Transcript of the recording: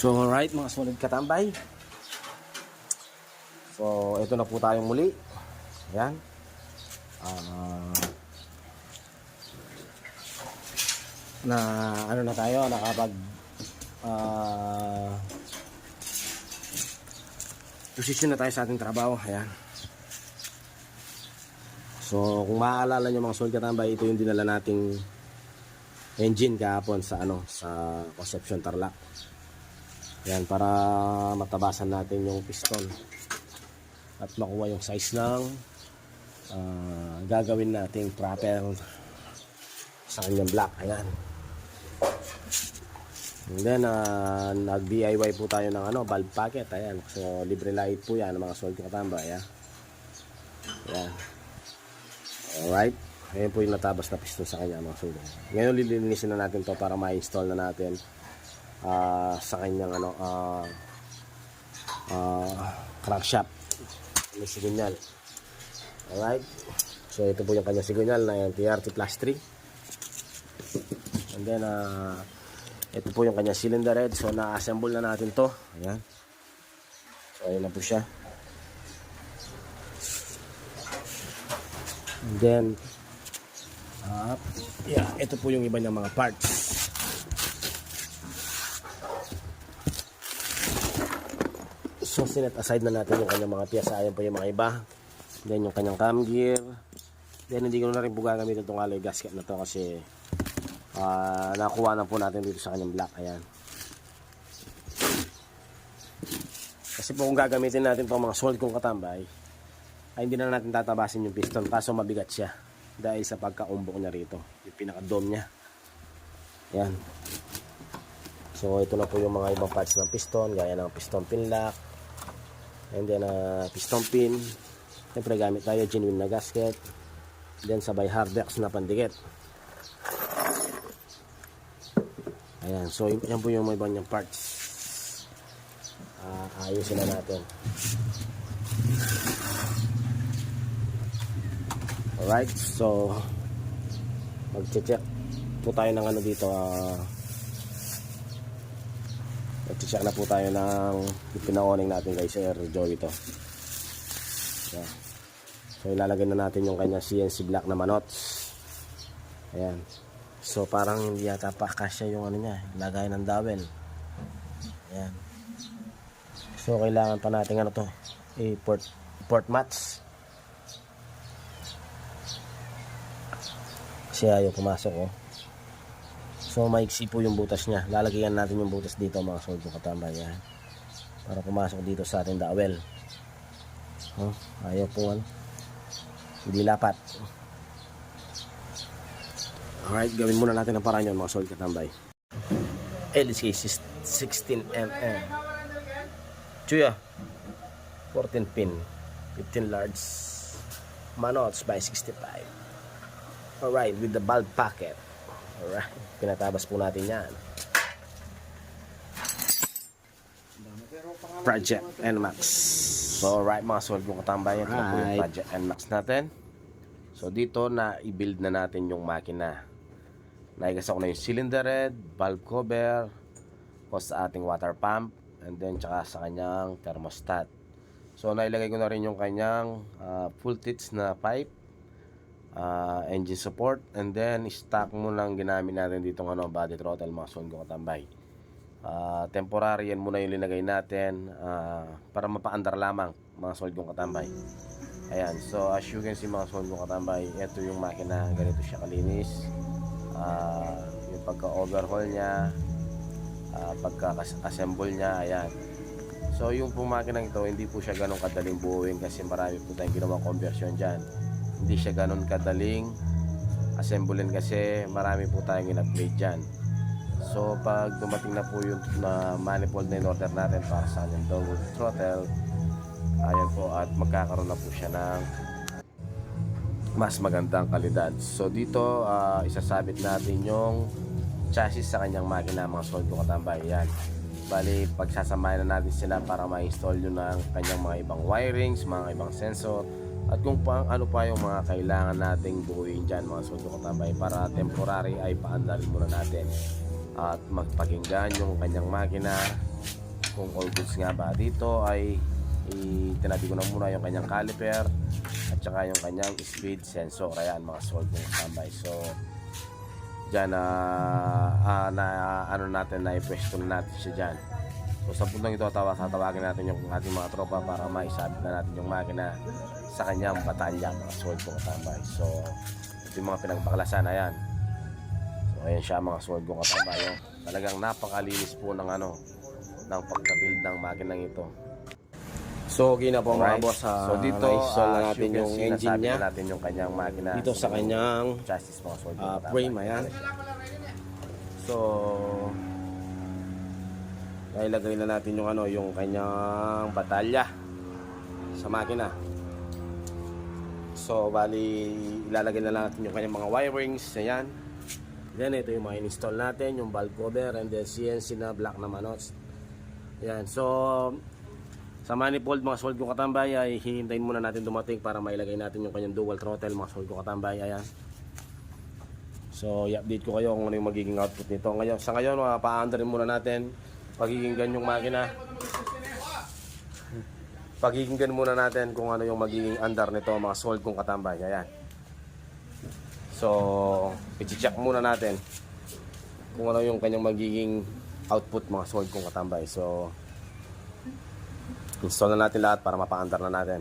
So alright mga solid katambay. So ito na po tayong muli. Ayan. Na ano na tayo, nakapag posisyon na tayo sa ating trabaho. Ayan. So kung maaalala nyo mga solid katambay, ito yung dinala nating engine kahapon sa sa Concepcion Tarlac. Yan, para matabasan natin yung piston at makuha yung size ng gagawin nating proper sa kanyang block. Ayan. And then nag-DIY po tayo ng valve packet. Ayan. So libre light po yan mga solid katambay. Ayan. Ayan. Alright. Ayan po yung natabas na piston sa kanya mga solid. Ngayon lilinisin na natin to para ma-install na natin sa kanyang crankshaft, may sigunyal. Alright, so ito po yung kanyang sigunyal na TRT plus 3. And then ito po yung kanyang cylinder head. So na-assemble na natin to. Ayan. So ayan na po siya. And then yeah, ito po yung iba niyang mga parts. So sinet aside na natin yung kanyang mga piyesa. Ayan po yung mga iba. Then yung kanyang cam gear. Then hindi ko na rin po gagamitin itong alloy gasket na to kasi nakuha na po natin dito sa kanyang block. Ayan. Kasi po kung gagamitin natin itong mga solid kong katambay, ay hindi na natin tatabasin yung piston. Kaso mabigat siya dahil sa pagkaumbok niya rito, yung pinaka-dome niya. Ayan. So ito na po yung mga ibang parts ng piston, gaya ng piston pin lock, and then piston pin. Siyempre gamit tayo genuine na gasket, then sabay hardex na pandikit. Ayan, so yan po yung mga ibang niyang parts. Ayusin na natin. Alright, so mag-check po tayo ng dito. Mag-check na po tayo ng pina-owning natin kay Sir Joey to. Yeah. So ilalagay na natin yung kanya CNC block na manots. Ayan. So parang hindi yata pa kasya yung niya, lagay ng dowel. Ayan. So kailangan pa natin to, port match. Kasi ayaw pumasok So maiksi po yung butas niya. Lalagyan natin yung butas dito mga solid kong katambay. Yan. Para pumasok dito sa ating dowel. Ayaw po hindi lapat. Alright, gawin muna natin ang paraan yun mga solid katambay. LC 16mm Chuya 14 pin 15 large manots by 65. Alright, with the bulb packet. Alright, pinatabas po natin yan. Project NMAX. So alright mga solid kong katambay, ito po yung Project NMAX natin. So dito na i-build na natin yung makina. Naigasak ko na yung cylinder head, valve cover, o sa ating water pump, and then tsaka sa kanyang thermostat. So nailagay ko na rin yung kanyang full teeth na pipe, engine support, and then stock mo lang ginamit natin dito body throttle mga solid kong katambay. Temporary yan muna yung linagay natin para mapaandar lamang mga solid kong katambay. Ayan, so as you can see mga solid kong katambay, ito yung makina, ganito siya kalinis. Yung pagka-overhaul niya, pagka-assemble niya, ayan. So yung pong makinang ito, hindi po siya ganun kadaling buuin kasi marami po tayong ginawang conversion dyan. Hindi siya ganun kadaling assemblein kasi marami po tayong in-upgrade dyan. So pag dumating na po yung manifold na in-order natin para sa kanyang double throttle, ayan po, at magkakaroon na po siya ng mas magandang kalidad. So dito isasabit natin yung chassis sa kanyang makina mga solid kong katambay. Yan. Bali pagsasamahin na natin sila para ma-install yun ng kanyang mga ibang wirings, mga ibang sensor, at kung ano pa yung mga kailangan nating buuin dyan mga solid kong katambay para temporary ay paandarin muna natin at magpakinggan yung kanyang makina kung all goods nga ba. Dito ay itinabi ko na muna yung kanyang caliper at saka yung kanyang speed sensor. Ayan mga sold kong katambay. So dyan ano natin, na ipwesto na natin siya dyan. So sa puntong ito tatawagin natin yung ating mga tropa para maisabit na natin yung makina sa kanyang batalya mga sold kong katambay. So ito yung mga pinagbaklasan. Ayan. So ayan siya mga sold kong katambay. Talagang napakalinis po ng ng pagka-build ng makinang ito. So okay na po mga boss. So dito na-install na natin yung engine niya. Na natin yung kanyang makina Dito sa kanyang chassis mga sold frame. Ayan. So ilagay na natin yung yung kanyang batalya sa makina. So bali ilalagay na natin yung kanyang mga wirings. Ayan. Then ito yung mga install natin, yung valve cover and then CNC na black na manos. Ayan. So sa manifold mga sold kong katambay ay hihintayin muna natin dumating para mailagay natin yung kanyang dual throttle mga sold kong katambay. Ayan. So i-update ko kayo kung ano yung magiging output nito. Ngayon, sa ngayon pa-underin muna natin pagiginggan yung makina. Pagiginggan muna natin kung ano yung magiging under nito mga sold kong katambay. Ayan. So i-check muna natin kung ano yung kanyang magiging output mga sold kong katambay. So install na natin lahat para mapa-under na natin.